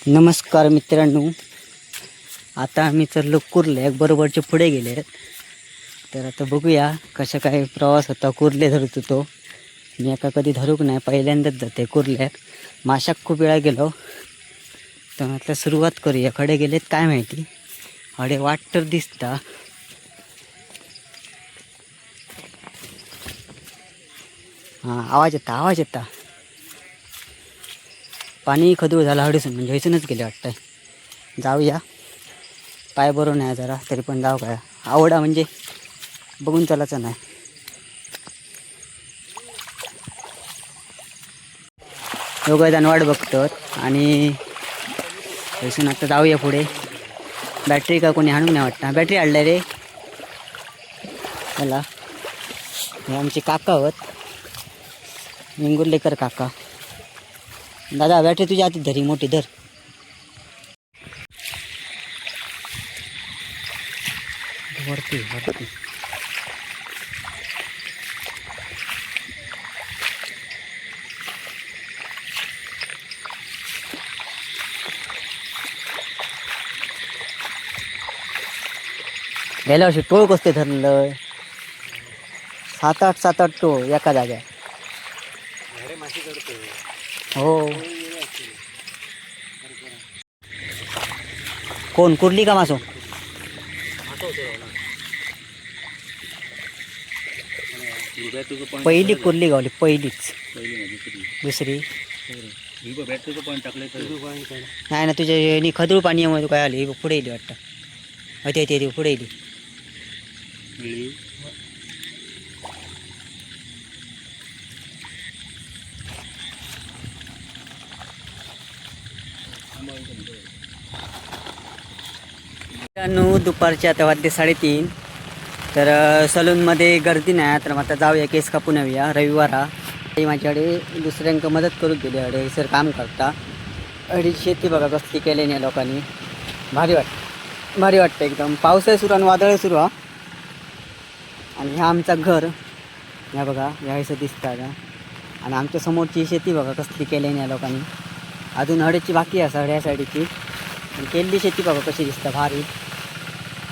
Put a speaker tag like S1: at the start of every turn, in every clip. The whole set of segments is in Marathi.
S1: नमस्कार मित्रांनो, आता आम्ही चाललो कुर्ले बरोबरचे पुढे गेले. तर आता बघूया कशा काय प्रवास होता. कुर्ले धरत होतो मी, आता कधी धरूक नाही, पहिल्यांदाच जाते कुर्ल्यात. माशाक खूप वेळा गेलो. तर आता सुरुवात करूया. खडे गेलेत काय माहिती, खडे वाट तर दिसता. हां, आवाज येता. पाणी खदूळ झालं हडसून, म्हणजे हसूनच गेले वाटतं. जाऊया, पाय बरोबर नाही जरा, तरी पण जाऊ काय, आवडा म्हणजे बघून चालायचं नाही. दोघं जण वाट बघतात आणि हसून आता जाऊया पुढे. बॅटरी का कोणी हाणून नाही वाटतं. बॅटरी आणल्या रे चला. हे आमचे काका होत, निंगुर्लेकर काका. दादा बॅटरी तुझ्या हातीत धरी, मोठी धर. वरती गेल्या वर्षी टोळ कसते धरलं, 7-8 टोळ एका जाग्यात. हो, कोण कुर्ली का मासो? पहिली कुर्ली गावली, पहिलीच. दुसरी नाही ना, तुझ्या खदूळ पाणी काय आली पुढे येईल वाटतं. ते पुढे येईल. दुपारचे आता वाजले 3:30. तर सलूनमध्ये गर्दी नाही, तर आता जाऊया, केस कापून येऊया. रविवार हा. माझ्याकडे दुसऱ्यांक मदत करून दिली. अडे सर काम करता. शेती बघा कसली केली नाही लोकांनी. भारी वाटतं एकदम. पावसाळी सुरू आणि वादळ सुरू हा. आणि हा आमचा घर, ह्या बघा, ह्या असं दिसतं का. आणि आमच्या समोरची शेती बघा कसली केली नाही लोकांनी. अजून हड्याची बाकी आहे, सगळ्या साईडची. केलेली शेती बघा कशी दिसतं, भारी,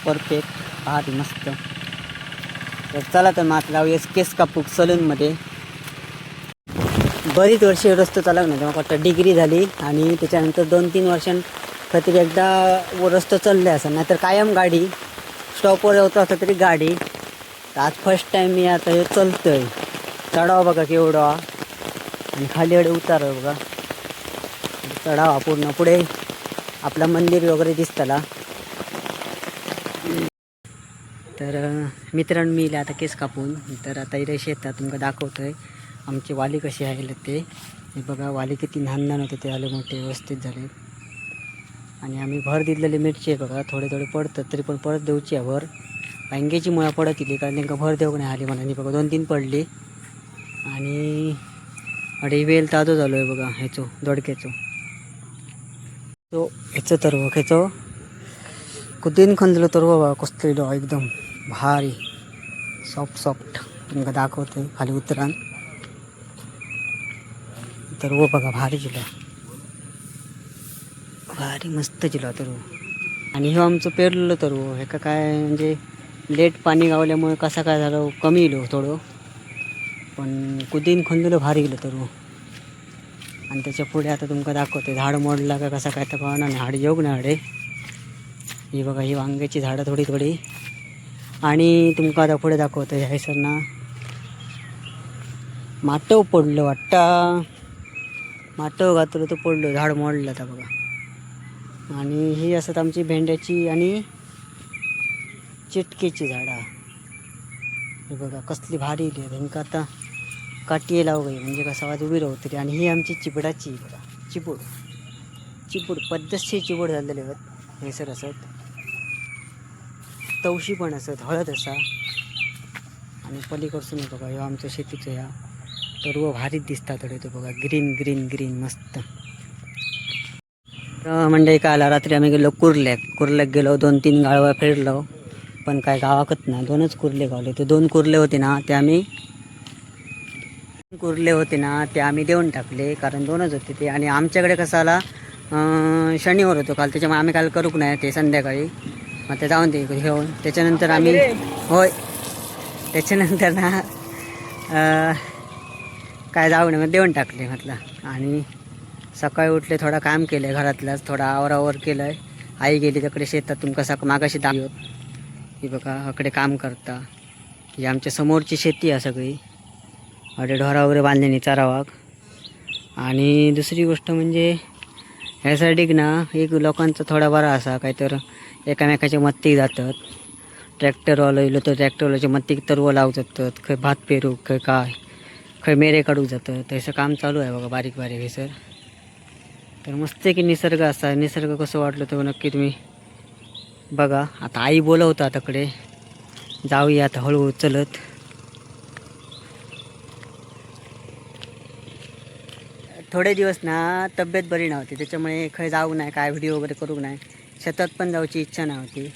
S1: परफेक्ट, भारी, मस्त. तर चला, तर मात लावूया केस कापूक सलूनमध्ये. बरीच वर्षे रस्तो चालवलं नाही, तेव्हा वाटतं डिग्री झाली आणि त्याच्यानंतर 2-3 वर्षांखातीर एकदा रस्तो चालले असं, नाहीतर कायम गाडी स्टॉपवर होतं असं तरी गाडी. तर आज फर्स्ट टाईम मी आता हे चलतोय. चढाव बघा केवढा आणि खाली एवढे उतार बघा. चढावा पूर्ण, पुढे आपलं मंदिर वगैरे दिसतला. तर मित्रांनो, मी आता केस कापून, तर आता इथे शेतात तुमका दाखवतोय आमची वाली कशी आहे ते. हे बघा, वाली किती लहान होते, ते आले मोठे व्यवस्थित झाले. आणि आम्ही भर दिलेली मिरची आहे बघा, थोडे पडतात, तरी पण परत देऊची आहे भर. वांग्याची मुळा पडत इली, कारण त्यांना भर देऊ नाही आली म्हणा. बघा 2-3 पडली. आणि अडे वेल ताजो झालो आहे बघा, ह्याचो दोडक्याचो. तो ह्याचं तर ह्याचो कुदीन खंदलो तर बघा कसलो एकदम भारी सॉफ्ट. तुमका दाखवतोय खाली उतरान. तर बघा भारी जिला, भारी मस्त जिला तर. आणि हे आमचं पेरलेलं तर हे का काय, म्हणजे लेट पाणी गावल्यामुळे कसा काय झालं, कमी येलो थोडं, पण कुदीन खंदलं भारी गेलं तर. आणि त्याच्या पुढे आता तुमका दाखवते झाड मोडला का कसा काय तर कळणार नाही. हाड योग नाही हाडे. ही बघा, ही वांग्याची झाडं थोडी. आणि तुमका आता पुढे दाखवतो ह्या सरना माटव पडलं वाटतं. माटव घातलं तर पडलं, झाड मोडलं आता बघा. आणि ही असत आमची भेंड्याची आणि चिटकेची झाडा. हे बघा कसली भारी इली. ह्यांका आता काठी लाव गई, म्हणजे कसं आवाज उभी राहू तरी. आणि ही आमची चिबडाची बघा, चिपूड पद्धतशीर चिबूड झालेले आहेत. हे सर असत, तवशी पण असत, हळद असा. आणि पलीकडसून बघा, ह्या आमचं शेतीचं ह्या सर्व भारीच दिसतात थोडे. तो बघा ग्रीन मस्त. म्हणजे काय आला, रात्री आम्ही गेलो कुर्ल्याक गेलो. 2-3 गाळवा फिरलो, पण काय गावाकच नाही. 2च कुर्ले गावले. ते 2 कुर्ले होते ना, ते आम्ही देऊन टाकले, कारण 2च होते ते. आणि आमच्याकडे कसं आला, शनिवार होतो काल, त्याच्यामुळे आम्ही काल करूक नाही ते संध्याकाळी. मग ते जाऊन ते घेऊन त्याच्यानंतर आम्ही होय त्याच्यानंतर ना काय जाऊ नये मग देऊन टाकले म्हटलं. आणि सकाळी उठले, थोडा काम केलं घरातलाच, थोडा आवरावर केलं आहे. आई गेली तिकडे शेतात, तुमका मागाशी दाखवत ही बघा अकडे काम करता. ही आमच्या समोरची शेती आहे सगळी, अडे ढोरा वगैरे बांधल्याने चारावाक. आणि दुसरी गोष्ट म्हणजे ह्यासाठी ना एक लोकांचा थोडा बरा असा काय तर एकामेकाच्या मत्तीक जातात. ट्रॅक्टरवाला येलो तर ट्रॅक्टरवाल्याच्या मत्तीक तरव लावतात, खंय भात पेरूक, खंय काय खंय मेरे काढूक जातं. तसं काम चालू आहे बघा बारीक बारीक हे सर. तर मस्त की निसर्ग असा, निसर्ग कसं वाटलं तर नक्की तुम्ही बघा. आता आई बोलवता तिकडे जाऊया आता हळूहळू चलत. थोडे दिवस ना तब्येत बरी नव्हती, त्याच्यामुळे खंय जाऊ नाही, काय व्हिडिओ वगैरे करू नाही, शेतात पण जाऊची इच्छा नव्हती.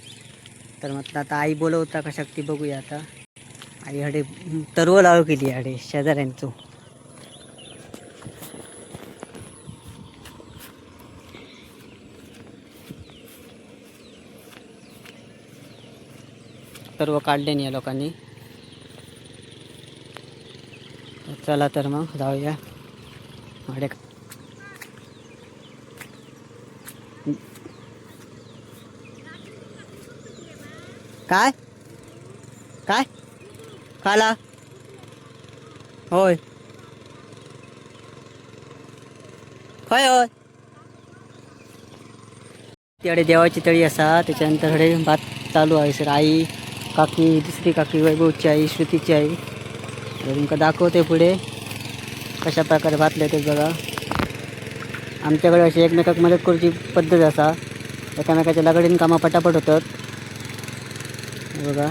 S1: तर म्हटलं आता आई बोलवता कशाक ती बघूया. आता आई हडे तरव लावू केली हडे शेजाऱ्यांचो. तरव काढले नाही या लोकांनी. चला तर मग जाऊया. हडे काय काय खाला होय होय होय. तिकडे देवाची तळी असा, त्याच्यानंतर हडे भात चालू आहे सर. आई काकी, दुसरी काकी वैभवची आई, श्रुतीची आई. तुमका दाखवते पुढे कशा प्रकारे भात लावतात बघा. आमच्याकडे अशी एकमेकाक मदत करूची पद्धत असा, एकामेकाच्या लगडीन कामा पटापट होतात बघा.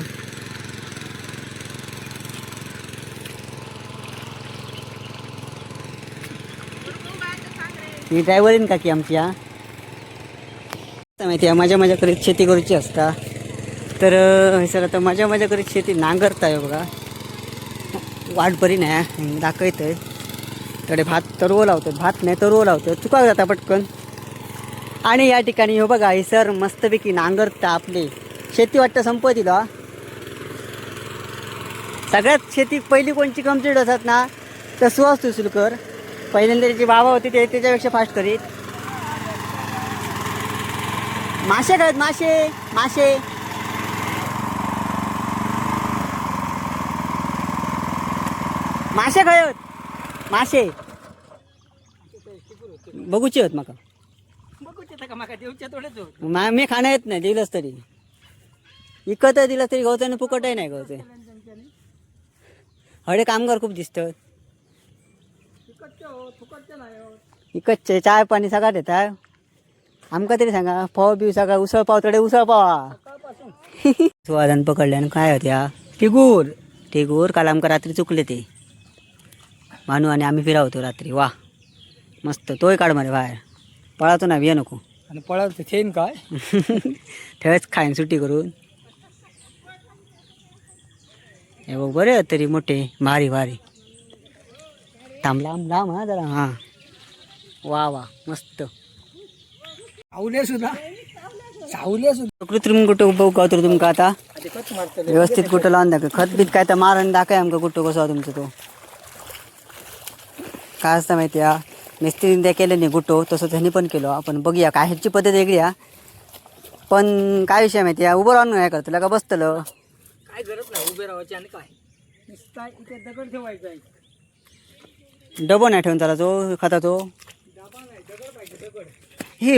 S1: ही ड्रायव्हरीन काकी आमची हा माहिती आहे, मजा मजा करीत शेती करूची असता. तर सर आता मजा मजा करीत शेती नांगरताय बघा. वाट बरी नाही दाखवत आहे. तडे भात तरव लावतात, भात नाही तरव लावतात, चुका जाता पटकन. आणि या ठिकाणी हो बघा हे सर मस्तपैकी नांगरता आपली शेती. वाटतं संपत दिला सगळ्यात शेती पहिली कोणची कम्प्लीट होतात ना तर सुहास तुसुलकर. पहिल्यांदा त्याची बाबा होती ते त्याच्यापेक्षा फास्ट करीत. मासे खायत, मासे मासे मासे खायत, मासे बघूचे होत माका. मी खाणं येत नाही, दिलंच तरी इकत दिलं तरी गवतं आणि फुकटही नाही गवते. हडे कामगार खूप दिसतात. इकडचे चाय पाणी सगळा देता. आमका तरी सांगा पाव बिव सगळा उसळ पाव तडे उसळ पावा. सुवादान पकडले आणि काय होत्या टिगूर टिगूर. काल आमका रात्री चुकले ते मानू आणि आम्ही फिरावतो रात्री. वा मस्त. तोय काढ मध्ये बाहेर, पळातो ना बिया नको.
S2: आणि पळावं थेन काय
S1: ठेवच खाईन सुट्टी करून. हे बघ बरे तरी मोठे भारी भारी. थांब लांब लांब हा जरा. हां वा वा मस्त.
S2: सावले सुद्धा सावले सुद्धा
S1: कृत्रिम कुठं बघू तर तुमका आता व्यवस्थित कुठं लावून दाखव. खत बीत काय तर मारण दाखवाय आमका कुठं कसं तुमचं तो काय असतं माहिती आहे. मिस्त्रीने त्या केलं नाही गुटो तसं त्यांनी पण केलं. आपण बघूया काय ह्याची पद्धत वेगळी आहे. पण काय विषय माहिती आहे, उभं राहून काय करतो का बसतलं
S2: काय गरज नाही उभे राहायची. आणि काय नुसता इथे दगड ठेवायचा आहे.
S1: डबो नाही ठेवून त्याला तो खाता तो
S2: डाबा नाही, दगड पाहिजे दगड.
S1: हे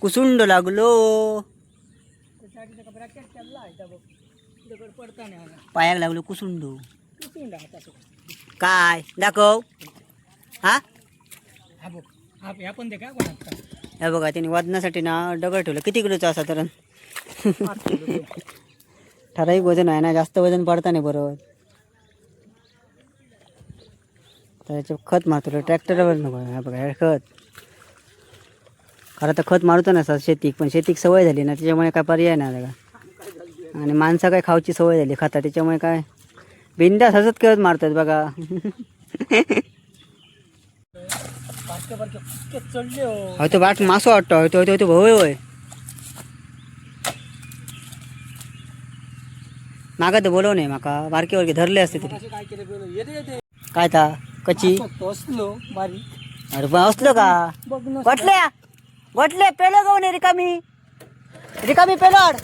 S1: कुसुंड लागलो
S2: त्यासाठी त्याचा ब्रॅकेट चालला आहे दगड पडता नाही आला.
S1: पायाक लागलो कुसुंड.
S2: कुठून हातासोबत
S1: काय दाखव. हा
S2: हा बघ हा ह्या पण दे काय कोणा
S1: हे बघा त्यांनी वादनासाठी ना दगड ठेवलं. किती किलोचा असा तर ठराविक वजन आहे ना, जास्त वजन पडता नाही बरोबर. त्याचे खत मारतो ट्रॅक्टरवर नको. हे बघा हे खत खरं तर खत मारतो ना सर शेतीक, पण शेतीक सवय झाली ना त्याच्यामुळे काय पर्याय नाही बघा. आणि माणसं काय खाऊची सवय झाली खाता, त्याच्यामुळे काय बिंदास हसत खेळत मारतात बघा.
S2: बारके बारके फुटके चढले हो.
S1: हय तो बाट मासो वाटतो हय तो तो होय होय माका तर बोलव नाही माका बारके बारके धरले असते तरी
S2: असे काय केले पहिलं येते येते
S1: काय ता कची
S2: असलो बारीक
S1: अरे बा असलो का
S2: बघ न
S1: गोटले गोटले पेलो गाऊन रिकामी रिकामी पेलोड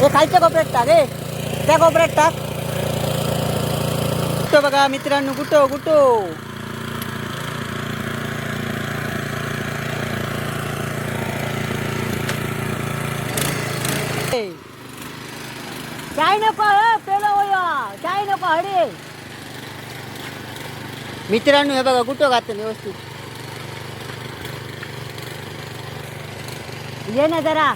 S1: हे खालच्या कोपऱ्यात टाक रे त्या कोपऱ्यात टाक गुट्टो बघा मित्रांनो गुट्टो गुट्टो काय नको पेलो होया काय नको हडे मित्रांनो हे बघा गुट्टो घातलं व्यवस्थित ये ना जरा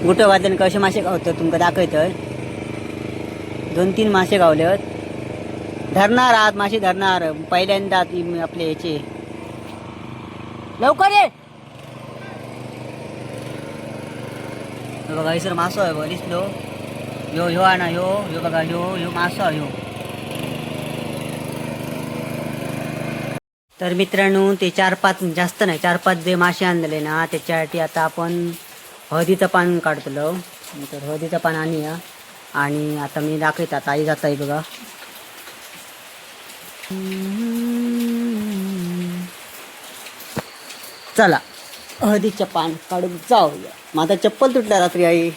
S1: गुटो घातल्याने कसे मासे गावतात तुमका दाखवतोय 2-3 मासे गावले धरणार आहात मासे धरणार पहिल्यांदा आपले याचे लवकर ये बघा सर मासो आहे बघ दिसलो ह्यो ह्यो आणा ह्यो ह्यो बघा ह्यो ह्यो मासो ह्यो तर मित्रांनो ते 4-5 जास्त नाही 4-5 जे मासे आणलेले ना त्याच्यासाठी आता आपण हळदीचं पान काढतलो तर हळदीचं पान आणूया आणि आता मी दाखवत आता आई जात आहे बघा चला हळदीचं पान काढून जाऊया माझा चप्पल तुटला रात्री आई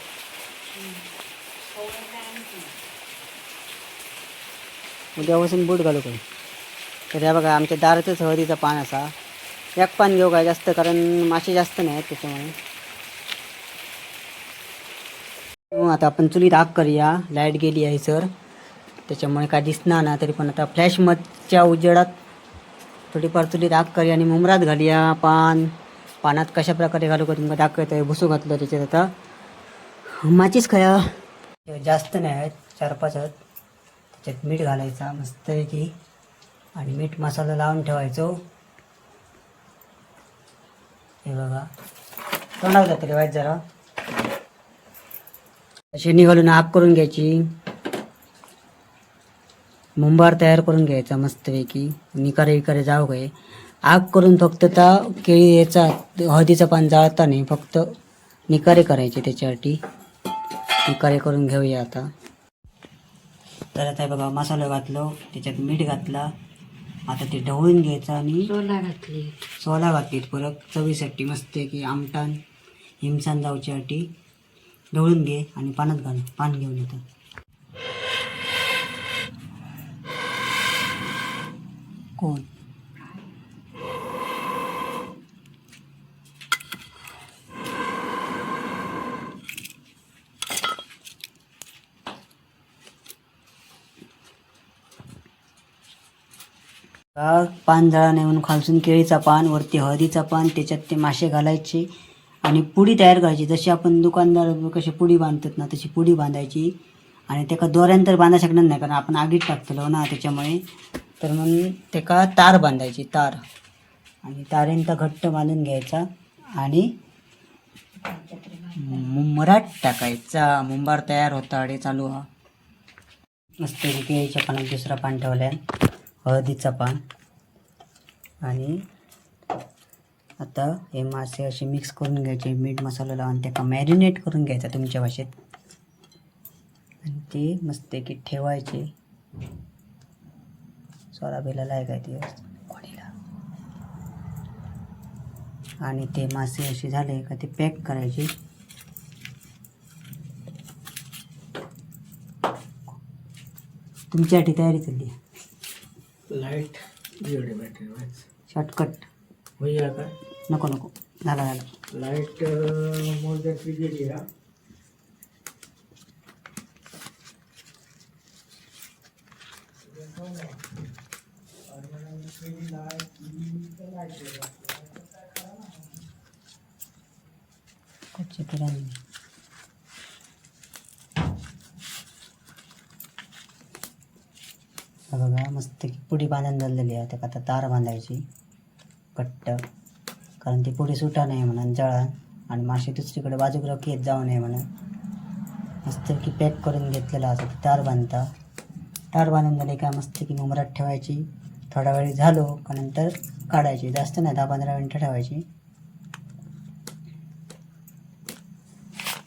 S1: उद्यापासून बूट घालू काय तर या बघा आमच्या दारातच हळदीचं पान असा एक पान घेऊ काय जास्त कारण मासे जास्त नाही आहेत त्याच्यामुळे आता आपण चुलीत आग करूया लाईट गेली आहे सर त्याच्यामुळे काय दिसणार ना तरी पण आता फ्लॅश मधच्या उजेडात थोडीफार चुलीत आग करूया आणि मुमरात घालूया पानात कशा प्रकारे घालू का तुम्हाला दाखवत आहे भुसू घातलं त्याच्यात आता माचीच खाया जास्त नाही आहेत 4-5 आहेत त्याच्यात मीठ घालायचा मस्त की आणि मीठ मसाला लावून ठेवायचो हे बघा तोंडावर जातं रे वाईट जरा शेणी घालून आग करून घ्यायची मुंबार तयार करून घ्यायचा मस्तपैकी निकारे विकारे जाऊ काय आग करून फक्त त्या केळी याचा हळदीचं पान जाळता नाही फक्त निकारे करायचे त्याच्यासाठी निकारे करून घेऊया आता तर आता बघा मसाला घातलो त्याच्यात मीठ घातला आता ते ढवळून घ्यायचं आणि सोला घातली परत चवीसाठी मस्त की आमटान हिमसान जाऊच्यासाठी ढवळून घे आणि पाण्यात घाल पान घेऊन येतं कोण पान जळा नाही म्हणून खालसून केळीचा पान वरती हळदीचा पान त्याच्यात ते मासे घालायचे आणि पुडी तयार करायची जशी आपण दुकानदार कशी पुडी बांधतात ना तशी पुडी बांधायची आणि त्याका दोऱ्यान तर बांधा शकणार नाही कारण आपण आगीत टाकतलो ना त्याच्यामुळे तर म्हणून त्याका तार बांधायची तार आणि तारेंचा घट्ट बांधून घ्यायचा आणि मुंबरात टाकायचा मुंबार तयार होता अडे चालू हा मस्त केळीच्या पानात दुसरा पान ठेवलाय हळदीचा पान आणि आता हे मासे असे मिक्स करून घ्यायचे मीठ मसाला लावून त्याका मॅरिनेट करून घ्यायचा तुमच्या भाषेत आणि ते मस्त की ठेवायचे सोराबेला आहे काय ते कोणीला आणि ते मासे असे झाले का ते पॅक करायचे तुमच्यासाठी तयारी चालली
S2: लाईट बॅटरी
S1: शॉर्टकट
S2: होईया काय
S1: नको नको झाला
S2: लाईट मोजदाची गेली हा
S1: कच्चे पिरांनी बघा मस्त मस्त पुडी बांधून झालेली आहे त्याला आता तार बांधायची घट्ट, कारण ती पुडी सुटा नाही म्हणून जळण आणि माशी दुसरीकडे बाजूकडे येत जाऊ नये म्हणून मस्तपैकी पॅक करून घेतलेला असं तार बांधता. तार बांधून झाली का मस्तपैकी मुमरात ठेवायची. थोडा वेळ झालो का नंतर काढायची, जास्त नाही 10-15 मिनटं ठेवायची.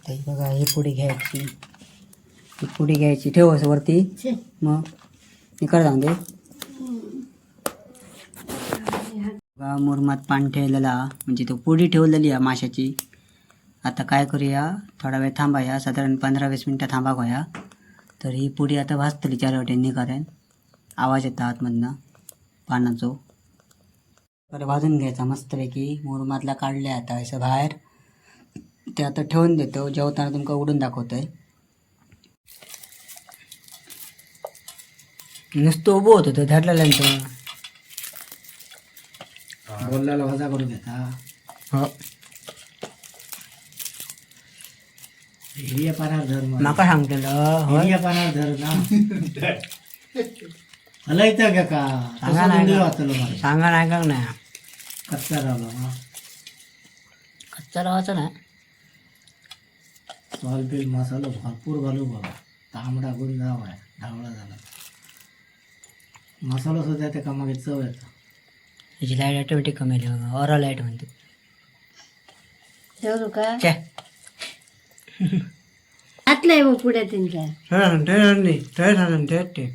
S1: तर बघा ही पुडी घ्यायची, ही पुडी घ्यायची ठेवायचं वरती. मग मी कर सांगते मुरमात पाणी ठेवलेला म्हणजे तो पुडी ठेवलेली आहे माशाची. आता काय करूया, थोडा वेळ थांबाया, साधारण 15-20 मिनटं थांबा गोया. तर ही पुडी आता भाजतली 4 वाट्यांनी कारण आवाज येतो आतमधनं पानाचो. तर भाजून घ्यायचा मस्तपैकी. मुरमातला काढले आता असं बाहेर, ते आता ठेवून देतो. जेवताना तुमका उडून दाखवतोय. नुसतं उभं होतं तो धरलेल्यांचं बोलल्याला वजा करून देता. हो हिरिया पानार धर माका सांगतेलं हिरिया पानार धर ना हलायचं का का सांगा नाही का नाही कच्चा राहिला कच्चा राहायचा नाही. सॉल्ट मसाला भरपूर घालू बघा. तांबडा गुण जाव आहे, ढावळा झाला मसाला सुद्धा त्या कामागे चव येतं. त्याची लाईट ऑटोमॅटिक कमी आली बघा, ऑरा लाईट म्हणते.
S3: ठेवू का घातलंय मग पुढे त्यांच्या
S1: ठेव